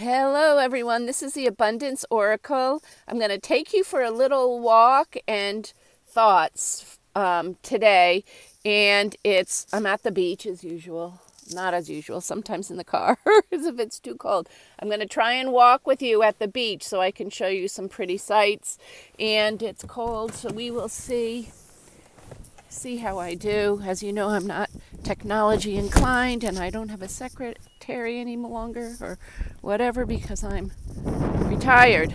Hello, everyone. This is the Abundance Oracle. I'm going to take you for a little walk and thoughts today. And I'm at the beach as usual. Not as usual, sometimes in the car as if it's too cold. I'm going to try and walk with you at the beach so I can show you some pretty sights. And it's cold, so we will see how I do. As you know, I'm not technology inclined and I don't have a secretary any longer or whatever because I'm retired.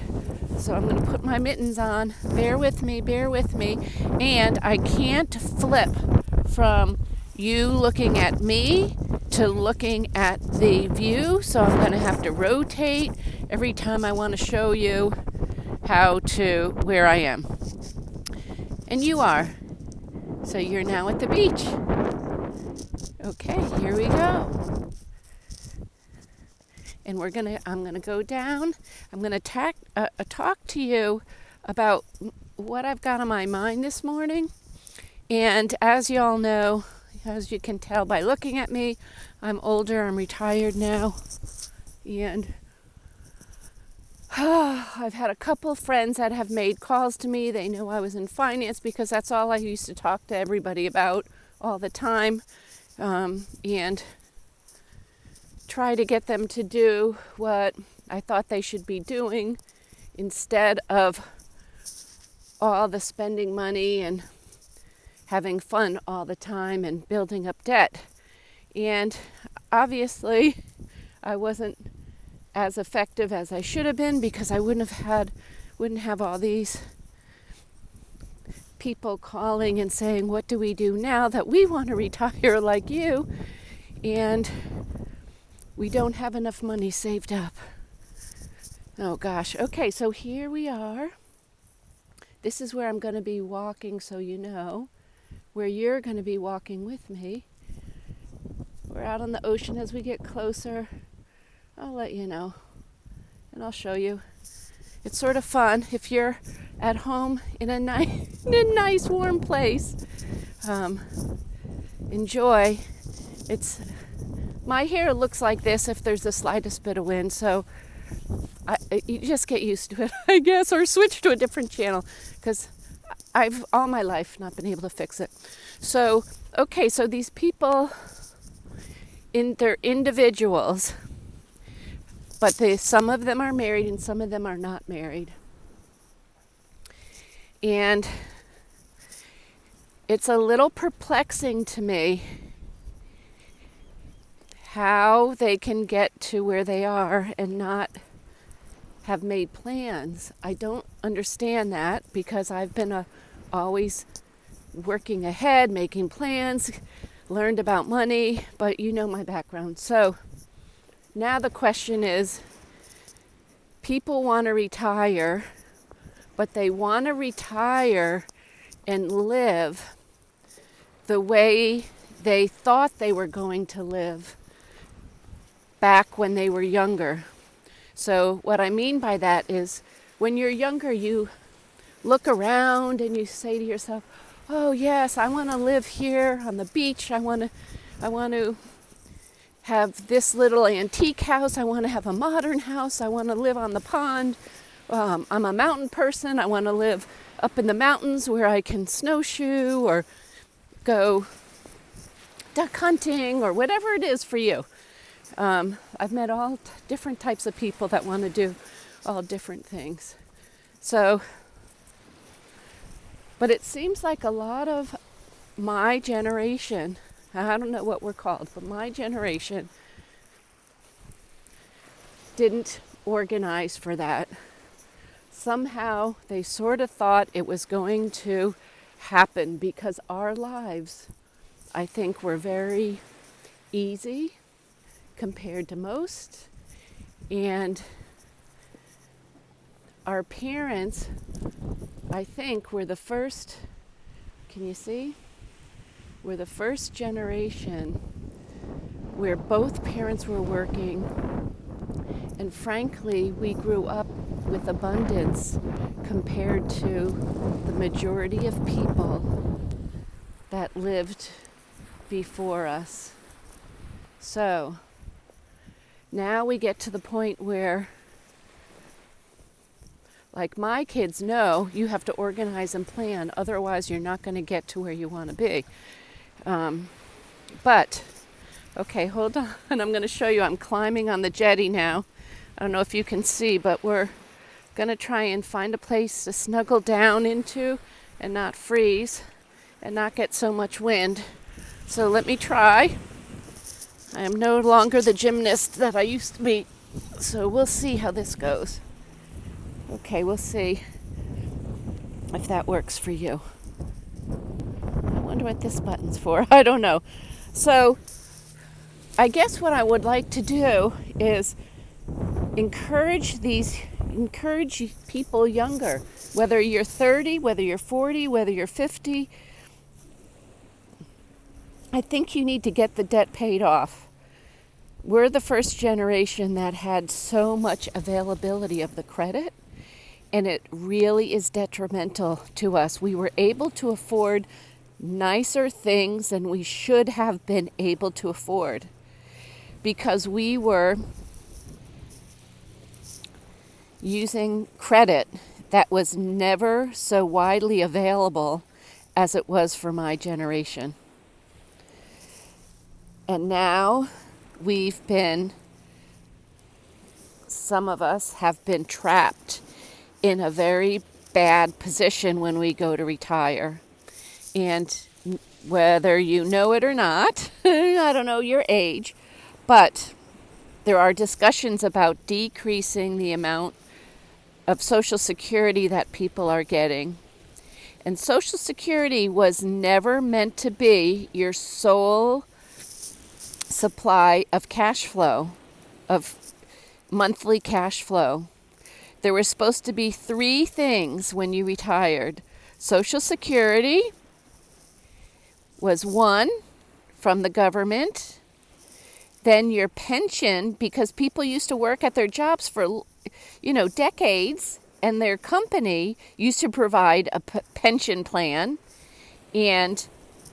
So I'm going to put my mittens on. Bear with me. And I can't flip from you looking at me to looking at the view. So I'm going to have to rotate every time I want to show you where I am. And you are. So you're now at the beach. Okay, here we go. And I'm gonna go down. I'm gonna talk to you about what I've got on my mind this morning. And as you all know, as you can tell by looking at me, I'm older. I'm retired now, and I've had a couple friends that have made calls to me. They know I was in finance because that's all I used to talk to everybody about all the time, and try to get them to do what I thought they should be doing instead of all the spending money and having fun all the time and building up debt. And obviously, I wasn't as effective as I should have been because I wouldn't have all these people calling and saying, what do we do now that we want to retire like you and we don't have enough money saved up. Oh gosh. Okay, so here we are. This is where I'm going to be walking, so you know where you're going to be walking with me. We're out on the ocean. As we get closer, I'll let you know, and I'll show you. It's sort of fun if you're at home in a nice warm place. Enjoy. My hair looks like this if there's the slightest bit of wind, so you just get used to it, I guess, or switch to a different channel because I've all my life not been able to fix it. So, okay, so these people, they're individuals. But some of them are married and some of them are not married. And it's a little perplexing to me how they can get to where they are and not have made plans. I don't understand that because I've been always working ahead, making plans, learned about money, but you know my background. So now the question is, people want to retire, but they want to retire and live the way they thought they were going to live back when they were younger. So what I mean by that is, when you're younger, you look around and you say to yourself, oh yes, I want to live here on the beach. I want to have this little antique house. I want to have a modern house. I want to live on the pond. I'm a mountain person. I want to live up in the mountains where I can snowshoe or go duck hunting or whatever it is for you. I've met all different types of people that want to do all different things. So, but it seems like a lot of my generation, I don't know what we're called, but my generation didn't organize for that. Somehow they sort of thought it was going to happen because our lives, I think, were very easy compared to most. And our parents, I think, were the first, can you see? We're the first generation where both parents were working, and frankly, we grew up with abundance compared to the majority of people that lived before us. So Now we get to the point where, like my kids know, you have to organize and plan, otherwise you're not going to get to where you want to be. But, okay, hold on. I'm going to show you. I'm climbing on the jetty now. I don't know if you can see, but we're going to try and find a place to snuggle down into and not freeze and not get so much wind. So let me try. I am no longer the gymnast that I used to be, so we'll see how this goes. Okay, we'll see if that works for you. I wonder what this button's for. I don't know. So I guess what I would like to do is encourage people younger, whether you're 30, whether you're 40, whether you're 50. I think you need to get the debt paid off. We're the first generation that had so much availability of the credit, and it really is detrimental to us. We were able to afford nicer things than we should have been able to afford because we were using credit that was never so widely available as it was for my generation. And now some of us have been trapped in a very bad position when we go to retire. And whether you know it or not, I don't know your age, but there are discussions about decreasing the amount of Social Security that people are getting. And Social Security was never meant to be your sole supply of cash flow, of monthly cash flow. There were supposed to be 3 things when you retired. Social Security was 1 from the government. Then your pension, because people used to work at their jobs for, decades, and their company used to provide a pension plan. And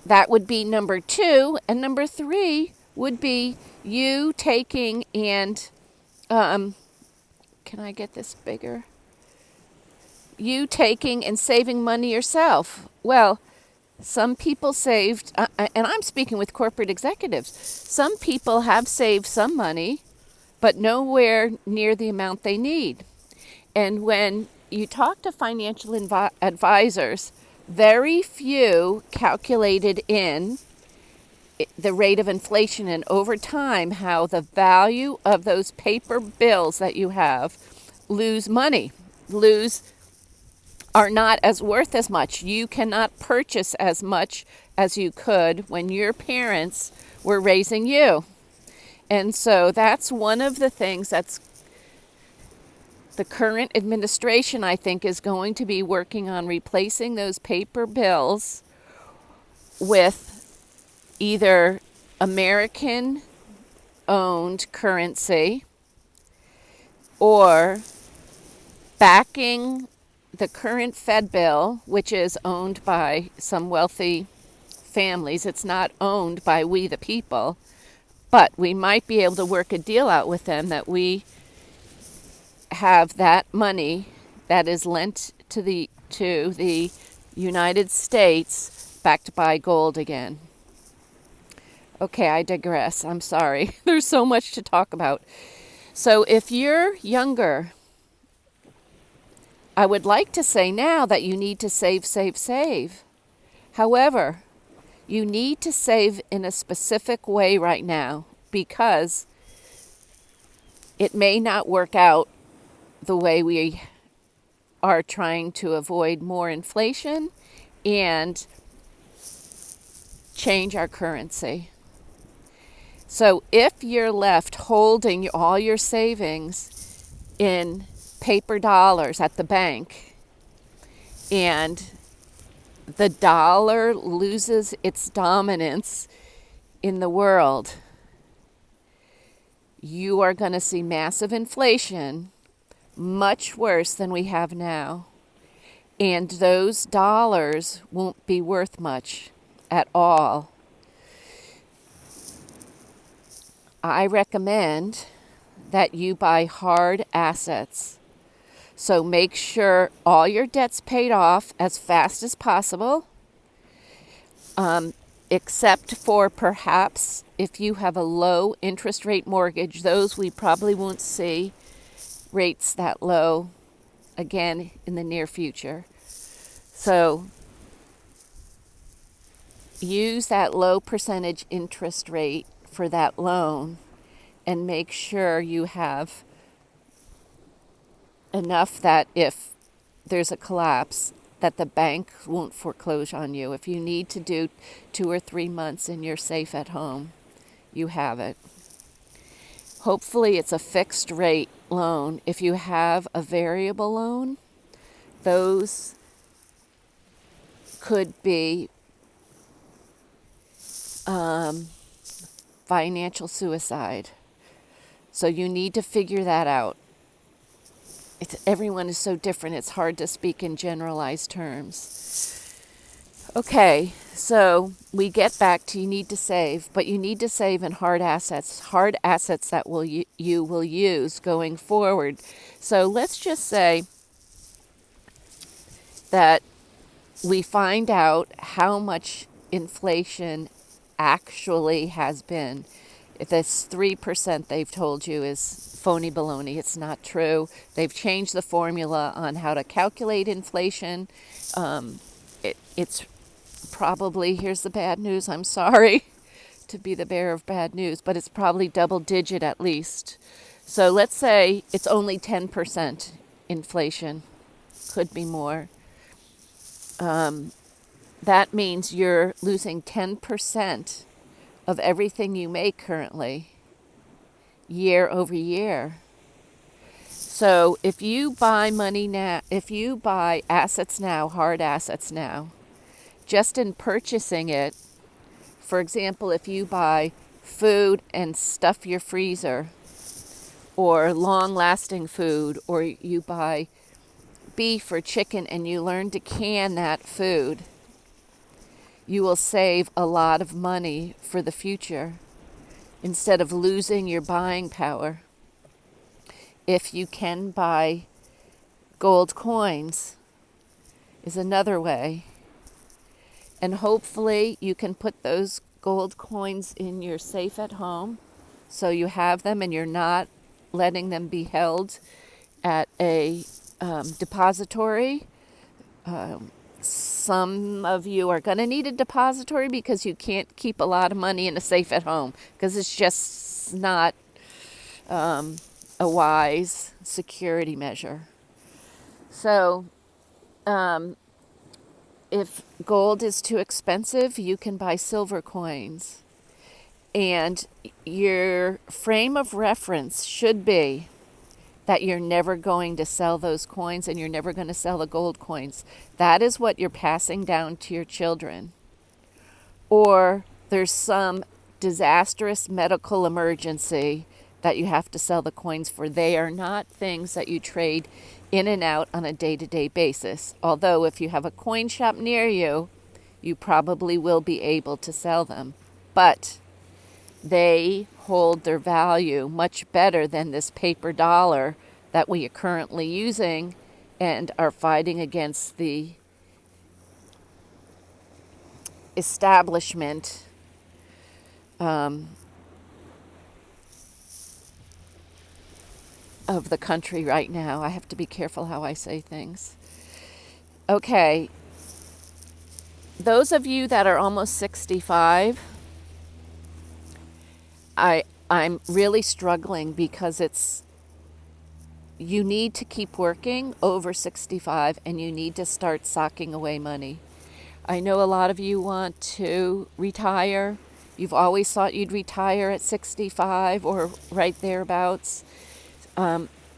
that would be number 2. And number 3 would be you taking and, can I get this bigger? You taking and saving money yourself. Well, some people saved, and I'm speaking with corporate executives, some people have saved some money, but nowhere near the amount they need. And when you talk to financial advisors, very few calculated in the rate of inflation and over time how the value of those paper bills that you have are not as worth as much. You cannot purchase as much as you could when your parents were raising you. And so that's one of the things that's the current administration, I think, is going to be working on, replacing those paper bills with either American-owned currency or backing the current Fed bill, which is owned by some wealthy families. It's not owned by we the people, but we might be able to work a deal out with them that we have that money that is lent to the United States backed by gold again. Okay, I digress. I'm sorry. There's so much to talk about. So if you're younger, I would like to say now that you need to save. However, you need to save in a specific way right now because it may not work out the way we are trying to avoid more inflation and change our currency. So if you're left holding all your savings in paper dollars at the bank and the dollar loses its dominance in the world, you are going to see massive inflation, much worse than we have now. And those dollars won't be worth much at all. I recommend that you buy hard assets. So make sure all your debt's paid off as fast as possible, except for perhaps if you have a low interest rate mortgage. Those we probably won't see rates that low again in the near future. So use that low percentage interest rate for that loan and make sure you have enough that if there's a collapse, that the bank won't foreclose on you. If you need to do 2 or 3 months and you're safe at home, you have it. Hopefully it's a fixed rate loan. If you have a variable loan, those could be financial suicide. So you need to figure that out. Everyone is so different. It's hard to speak in generalized terms. Okay, so we get back to you need to save, but you need to save in hard assets that you will use going forward. So let's just say that we find out how much inflation actually has been. If this 3% they've told you is phony baloney, it's not true. They've changed the formula on how to calculate inflation. It's probably, here's the bad news, I'm sorry to be the bearer of bad news, but it's probably double digit at least. So let's say it's only 10% inflation, could be more. That means you're losing 10% of everything you make currently, year over year. So if you buy assets now, hard assets now, just in purchasing it, for example, if you buy food and stuff your freezer, or long-lasting food, or you buy beef or chicken and you learn to can that food, you will save a lot of money for the future instead of losing your buying power. If you can buy gold coins is another way. And hopefully you can put those gold coins in your safe at home so you have them and you're not letting them be held at a depository. Some of you are going to need a depository because you can't keep a lot of money in a safe at home because it's just not a wise security measure. So if gold is too expensive, you can buy silver coins. And your frame of reference should be that you're never going to sell those coins and you're never going to sell the gold coins. That is what you're passing down to your children. Or there's some disastrous medical emergency that you have to sell the coins for. They are not things that you trade in and out on a day-to-day basis. Although if you have a coin shop near you, you probably will be able to sell them. But they hold their value much better than this paper dollar that we are currently using and are fighting against the establishment of the country right now. I have to be careful how I say things. Okay, those of you that are almost 65, I'm really struggling because you need to keep working over 65 and you need to start socking away money. I know a lot of you want to retire. You've always thought you'd retire at 65 or right thereabouts.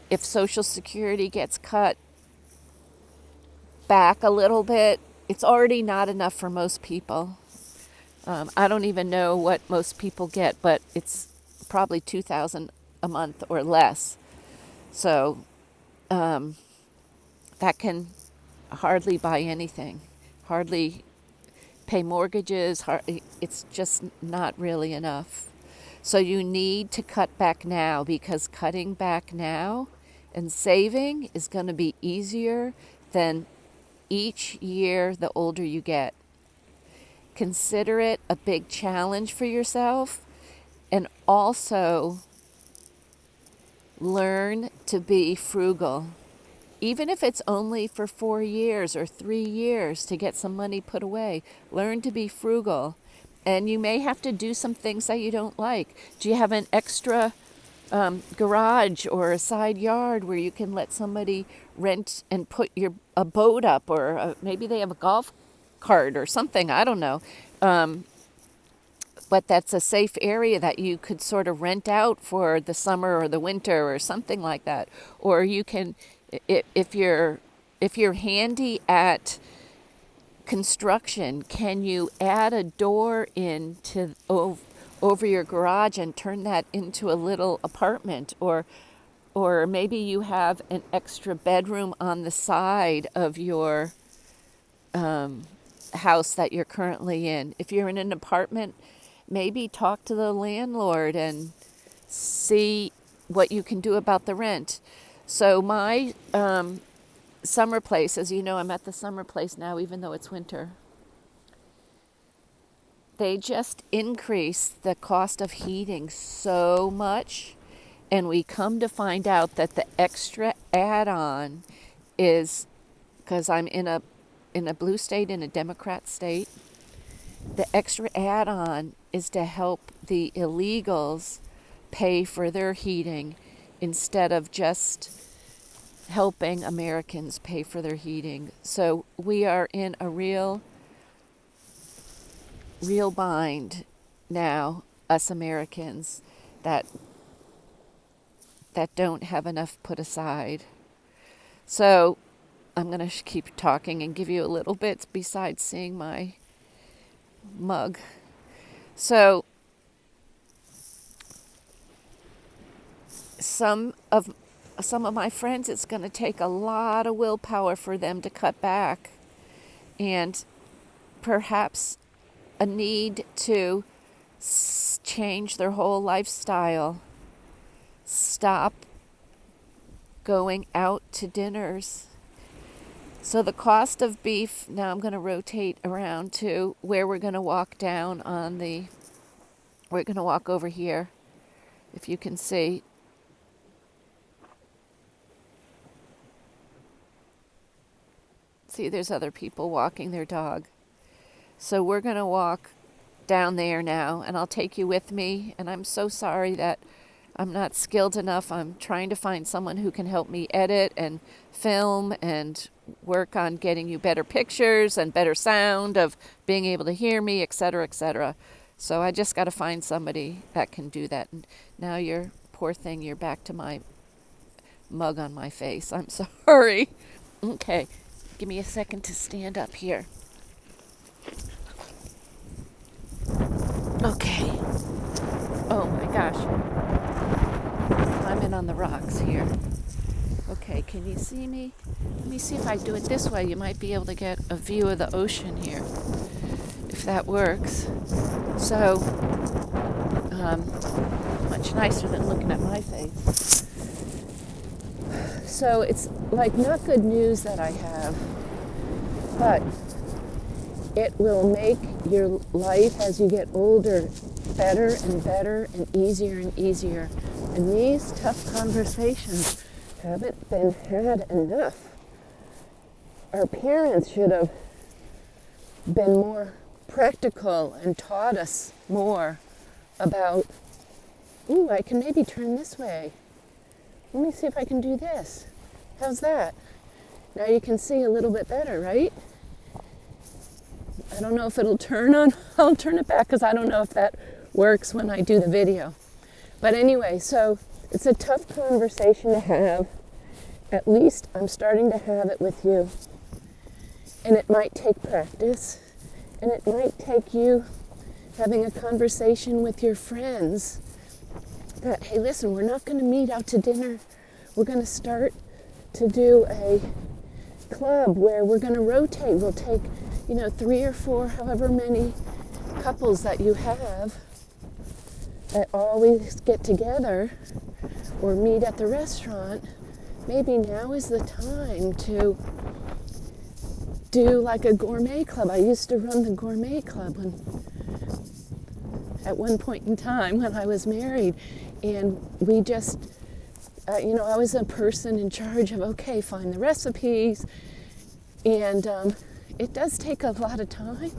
If Social Security gets cut back a little bit, it's already not enough for most people. I don't even know what most people get, but it's probably $2,000 a month or less. So that can hardly buy anything, hardly pay mortgages. It's just not really enough. So you need to cut back now, because cutting back now and saving is going to be easier than each year the older you get. Consider it a big challenge for yourself, and also learn to be frugal. Even if it's only for 4 years or 3 years to get some money put away, learn to be frugal. And you may have to do some things that you don't like. Do you have an extra garage or a side yard where you can let somebody rent and put a boat up, or maybe they have a golf cart or something, I don't know. But that's a safe area that you could sort of rent out for the summer or the winter or something like that. Or you can, if you're handy at construction, can you add a door into over your garage and turn that into a little apartment? Or maybe you have an extra bedroom on the side of your house that you're currently in. If you're in an apartment, maybe talk to the landlord and see what you can do about the rent. So my summer place, as you know, I'm at the summer place now, even though it's winter. They just increased the cost of heating so much, and we come to find out that the extra add-on is, because I'm in a blue state, in a Democrat state, the extra add-on is to help the illegals pay for their heating instead of just helping Americans pay for their heating. So we are in a real bind now, us Americans, that don't have enough put aside. So I'm going to keep talking and give you a little bit besides seeing my mug. So some of my friends, it's going to take a lot of willpower for them to cut back, and perhaps a need to change their whole lifestyle. Stop going out to dinners. So the cost of beef, now I'm going to rotate around to where we're going to walk down we're going to walk over here, if you can see. See, there's other people walking their dog. So we're going to walk down there now, and I'll take you with me. And I'm so sorry that I'm not skilled enough. I'm trying to find someone who can help me edit and film and work on getting you better pictures and better sound of being able to hear me, etc., etc. So I just got to find somebody that can do that. And now you're, poor thing, you're back to my mug on my face. I'm sorry. Okay, give me a second to stand up here. Okay. Oh my gosh. I'm in on the rocks here. Okay, can you see me? Let me see if I do it this way. You might be able to get a view of the ocean here, if that works. So, much nicer than looking at my face. So it's like not good news that I have, but it will make your life as you get older better and better and easier. And these tough conversations haven't been had enough. Our parents should have been more practical and taught us more about, I can maybe turn this way. Let me see if I can do this. How's that? Now you can see a little bit better, right? I don't know if it'll turn on. I'll turn it back because I don't know if that works when I do the video. But anyway, so it's a tough conversation to have. At least I'm starting to have it with you. And it might take practice. And it might take you having a conversation with your friends that, hey, listen, we're not going to meet out to dinner. We're going to start to do a club where we're going to rotate. We'll take 3 or 4, however many couples that you have, always get together or meet at the restaurant, maybe now is the time to do like a gourmet club. I used to run the gourmet club at one point in time when I was married, and we just, I was a person in charge of, okay, find the recipes, and it does take a lot of time,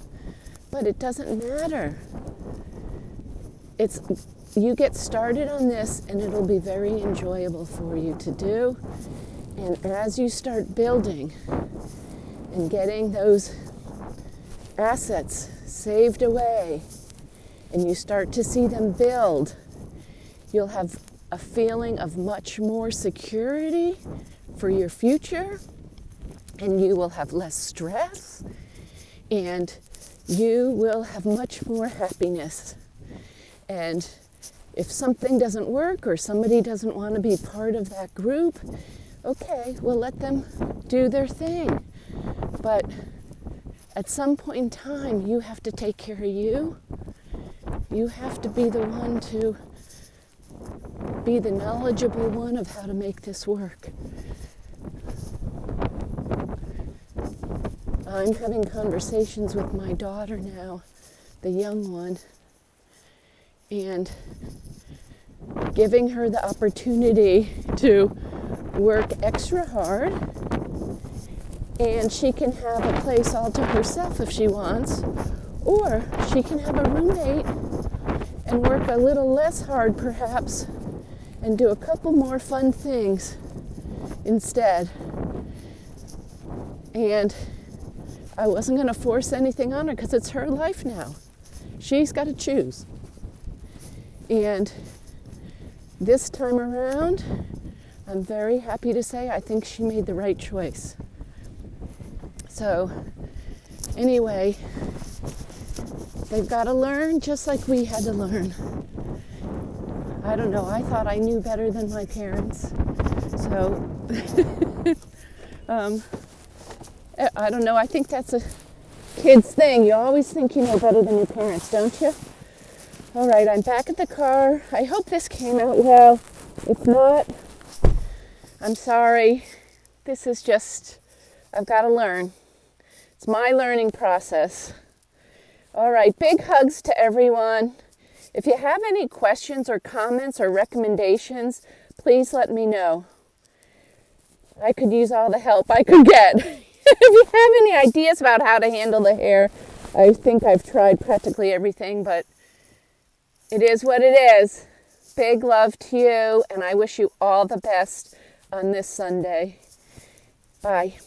but it doesn't matter. You get started on this and it'll be very enjoyable for you to do. And as you start building and getting those assets saved away and you start to see them build, you'll have a feeling of much more security for your future, and you will have less stress, and you will have much more happiness. And if something doesn't work or somebody doesn't want to be part of that group, okay, we'll let them do their thing. But at some point in time, you have to take care of you. You have to be the one to be the knowledgeable one of how to make this work. I'm having conversations with my daughter now, the young one, and giving her the opportunity to work extra hard, and she can have a place all to herself if she wants, or she can have a roommate and work a little less hard perhaps and do a couple more fun things instead. And I wasn't going to force anything on her because it's her life now. She's got to choose. And this time around, I'm very happy to say I think she made the right choice. So anyway, they've got to learn just like we had to learn. I don't know, I thought I knew better than my parents. So, I don't know, I think that's a kid's thing. You always think you know better than your parents, don't you? All right, I'm back at the car. I hope this came out well. If not, I'm sorry. This is just, I've got to learn. It's my learning process. All right, big hugs to everyone. If you have any questions or comments or recommendations, please let me know. I could use all the help I could get. If you have any ideas about how to handle the hair, I think I've tried practically everything, but it is what it is. Big love to you, and I wish you all the best on this Sunday. Bye.